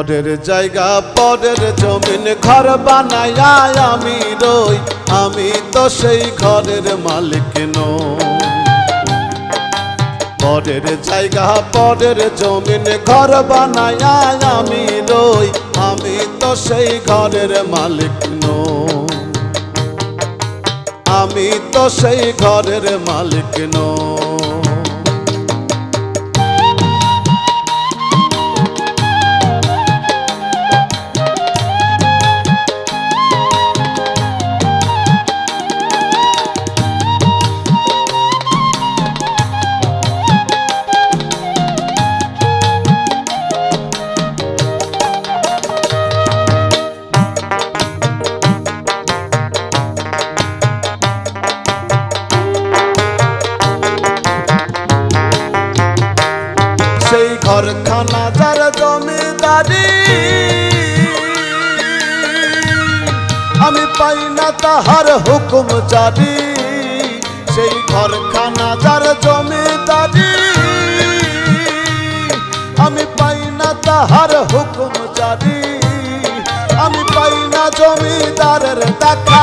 পরের জায়গা পরের জমিন ঘর বানায়া আমি রই, আমি তো সেই ঘরের মালিক নই। পরের জায়গা পরের জমিন ঘর বানায়া আমি রই, আমি তো সেই ঘরের মালিক নই। আমি তো সেই ঘরের মালিক নই। সেই ঘরখানা যার জমিদারি, আমি পাই না তাহার হুকুম জারি। সেই ঘরখানা যার জমিদারি, আমি পাই না তাহার হুকুম জারি। আমি পাই না জমিদারের টাকা,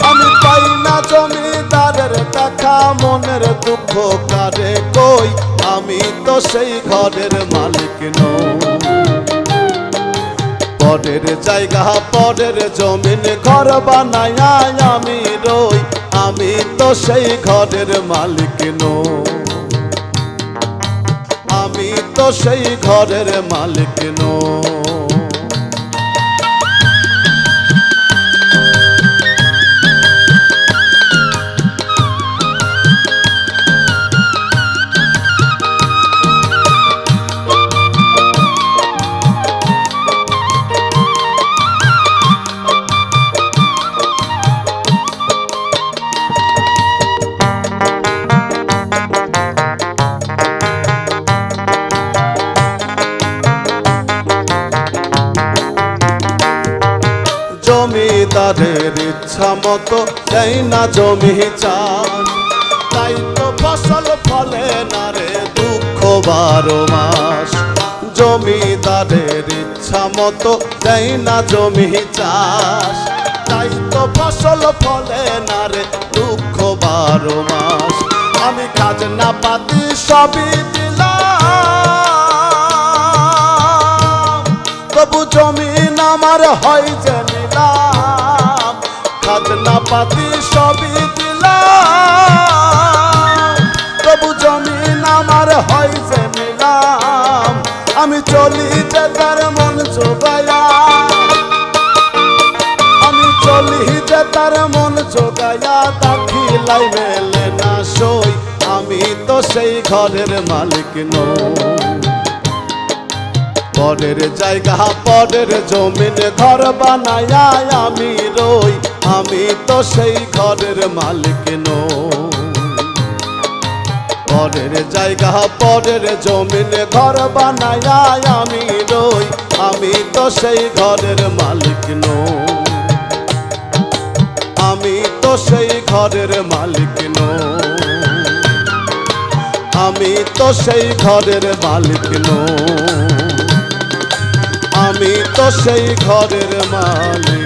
আমি পাই না জমিদারের টাকা। মনের দুঃখ কারে কই, আমি তো সেই ঘরের মালিক নই। পরের জায়গা পরের জমিন ঘর বানায়া আমি রই, আমি তো সেই ঘরের মালিক নই। আমি তো সেই ঘরের মালিক নই। জমিদারের ইচ্ছা মতো দেয় না জমি চাষ, তাই তো ফসল ফলে না রে দুঃখ 12 মাস। জমিদারের ইচ্ছা মতো দেয় না জমি চাষ, তাই তো ফসল ফলে না রে দুঃখ 12 মাস। আমি খাজনা পাতি সবই দিলাম, তবু জমিন আমার হয় যে নিলাম। খাজনা পাতি সবই দিলাম, তবু জমিন আমার হয় যে নিলাম। আমি চলি যে তার মন জোগায়া, আমি চলি যে তার মন জোগায়া। দাখিলাই মেলে না সই, আমি তো সেই ঘরের মালিক নই। পরের জায়গা পরের জমিন ঘর বানায়া আমি রই, আমি তো সেই ঘরের মালিক নই। পরের জায়গা পরের জমিন ঘর বানায়া আমি রই, আমি তো সেই ঘরের মালিক নই। আমি তো সেই ঘরের মালিক নই। আমি তো সেই ঘরের মালিক নই। আমি তো সেই ঘরের মালিক।